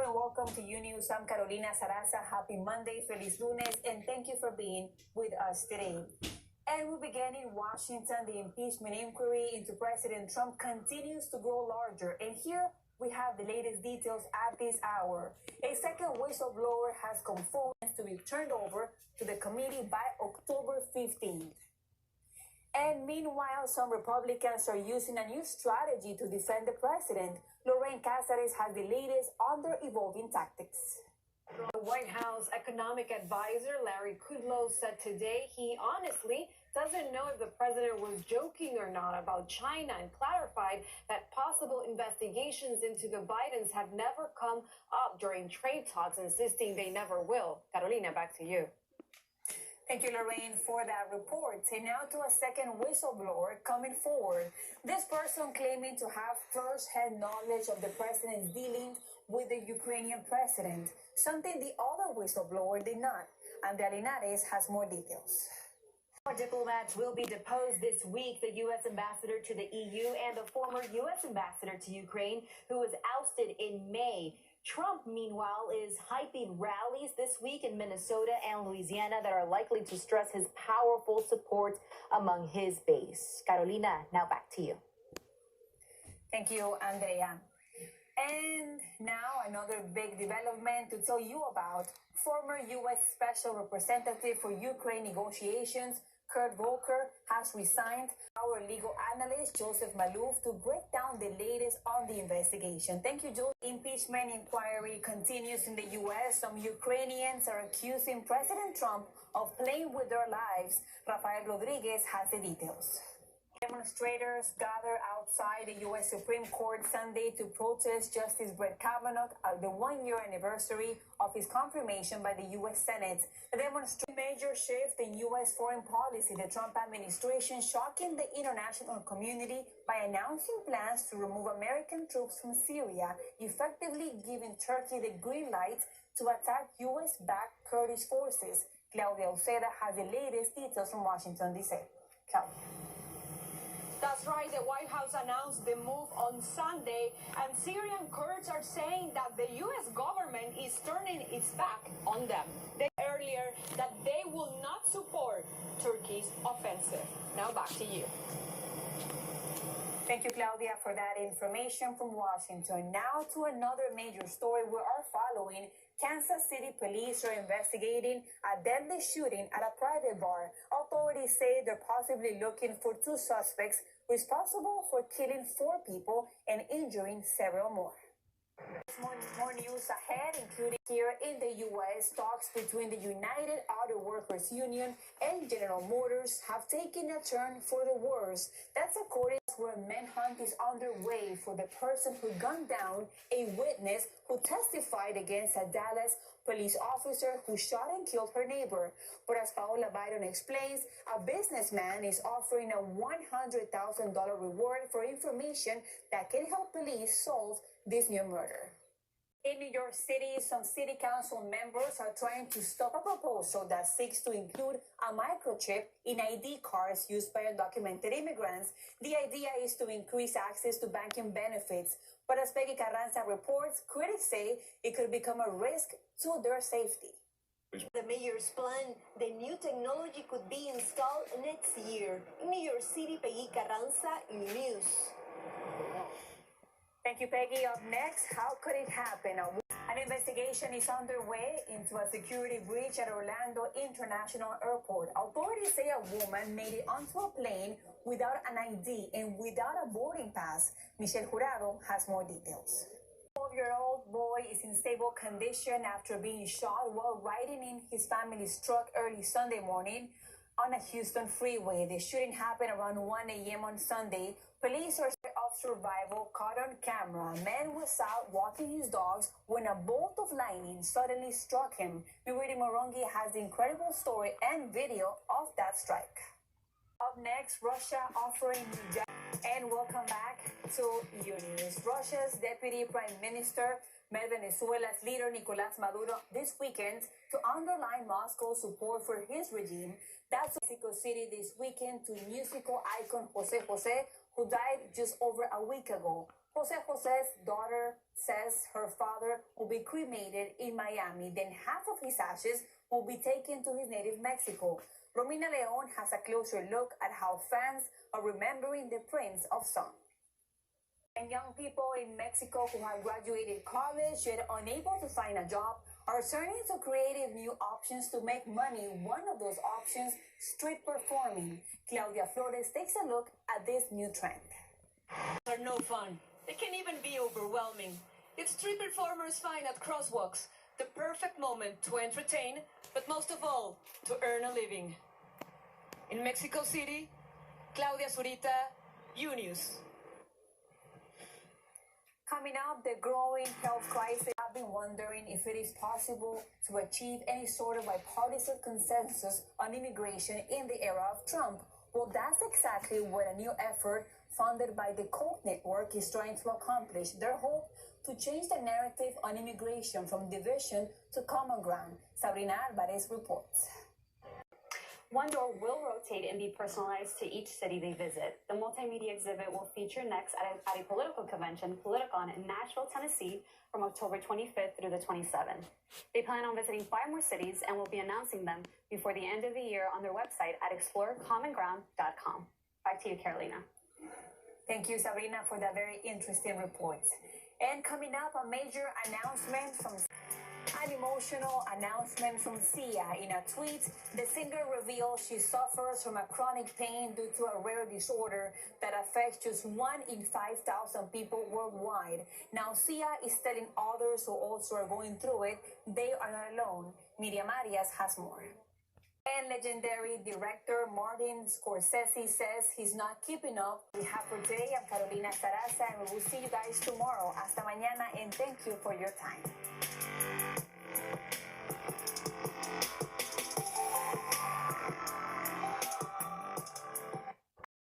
and welcome to Unews. I'm Carolina Sarassa. Happy Monday, Feliz Lunes, and thank you for being with us today. And we begin in Washington. The impeachment inquiry into President Trump continues to grow larger. And here we have the latest details at this hour. A second whistleblower has come forward to be turned over to the committee by October 15th. And meanwhile, some Republicans are using a new strategy to defend the president. Lorraine Cáceres has the latest on their evolving tactics. The White House economic advisor Larry Kudlow said today he honestly doesn't know if the president was joking or not about China, and clarified that possible investigations into the Bidens have never come up during trade talks, insisting they never will. Carolina, back to you. Thank you, Lorraine, for that report. And now to a second whistleblower coming forward. This person claiming to have first-hand knowledge of the president's dealings with the Ukrainian president, something the other whistleblower did not. Andrea Linares has more details. More diplomats will be deposed this week. The U.S. ambassador to the EU and the former U.S. ambassador to Ukraine, who was ousted in May. Trump, meanwhile, is hyping rallies this week in Minnesota and Louisiana that are likely to stress his powerful support among his base. Carolina, now back to you. Thank you, Andrea. And now another big development to tell you about. Former U.S. Special Representative for Ukraine negotiations, Kurt Volker, has resigned. Our legal analyst, Joseph Malouf, to break down the latest on the investigation. Thank you, Joe. Impeachment inquiry continues in the U.S. Some Ukrainians are accusing President Trump of playing with their lives. Rafael Rodriguez has the details. Demonstrators gathered outside the U.S. Supreme Court Sunday to protest Justice Brett Kavanaugh at the one-year anniversary of his confirmation by the U.S. Senate. The demonstration major shift in U.S. foreign policy. The Trump administration shocking the international community by announcing plans to remove American troops from Syria, effectively giving Turkey the green light to attack U.S.-backed Kurdish forces. Claudia Uceda has the latest details from Washington, D.C. Claudia. That's right. The White House announced the move on Sunday, and Syrian Kurds are saying that the U.S. government is turning its back on them. They said earlier that they will not support Turkey's offensive. Now back to you. Thank you, Claudia, for that information from Washington. Now to another major story we are following. Kansas City police are investigating a deadly shooting at a private bar. Authorities say they're possibly looking for two suspects responsible for killing 4 people and injuring several more. More news ahead, including here in the U.S., talks between the United Auto Workers Union and General Motors have taken a turn for the worse. That's according to where manhunt is underway for the person who gunned down a witness who testified against a Dallas police officer who shot and killed her neighbor. But as Paola Byron explains, a businessman is offering a $100,000 reward for information that can help police solve this new murder. In New York City, some city council members are trying to stop a proposal that seeks to include a microchip in ID cards used by undocumented immigrants. The idea is to increase access to banking benefits. But as Peggy Carranza reports, critics say it could become a risk to their safety. The mayor's plan, the new technology could be installed next year. In New York City, Peggy Carranza, Unews. Thank you, Peggy. Up next, how could it happen? An investigation is underway into a security breach at Orlando International Airport. Authorities say a woman made it onto a plane without an ID and without a boarding pass. Michelle Jurado has more details. A 12-year-old boy is in stable condition after being shot while riding in his family's truck early Sunday morning on a Houston freeway. The shooting happened around 1 a.m. on Sunday. Police are of survival caught on camera. A man was out walking his dogs when a bolt of lightning suddenly struck him. Miriti Morongi has the incredible story and video of that strike. Up next, Russia offering new jobs. And welcome back to Unews. Russia's Deputy Prime Minister met Venezuela's leader Nicolás Maduro this weekend to underline Moscow's support for his regime. That's Mexico City this weekend to musical icon José José, who died just over a week ago. Jose's daughter says her father will be cremated in Miami, then half of his ashes will be taken to his native Mexico. Romina Leon has a closer look at how fans are remembering the Prince of Song. And young people in Mexico who have graduated college yet unable to find a job are turning to creative new options to make money. One of those options, street performing. Claudia Flores takes a look at this new trend. Are no fun. They can even be overwhelming. It's street performers find at crosswalks the perfect moment to entertain, but most of all, to earn a living. In Mexico City, Claudia Zurita, Unews. Coming up, the growing health crisis. I've been wondering if it is possible to achieve any sort of bipartisan consensus on immigration in the era of Trump. Well, that's exactly what a new effort funded by the Koch network is trying to accomplish. Their hope to change the narrative on immigration from division to common ground. Sabrina Alvarez reports. One door will rotate and be personalized to each city they visit. The multimedia exhibit will feature next at a political convention, Politicon, in Nashville, Tennessee, from October 25th through the 27th. They plan on visiting 5 more cities and will be announcing them before the end of the year on their website at explorecommonground.com. Back to you, Carolina. Thank you, Sabrina, for that very interesting report. And coming up, a major announcement from an emotional announcement from Sia. In a tweet, the singer reveals she suffers from a chronic pain due to a rare disorder that affects just 1 in 5,000 people worldwide. Now, Sia is telling others who also are going through it they are not alone. Miriam Arias has more. And legendary director Martin Scorsese says he's not keeping up. We have for today. I'm Carolina Sarassa, and we will see you guys tomorrow. Hasta mañana, and thank you for your time.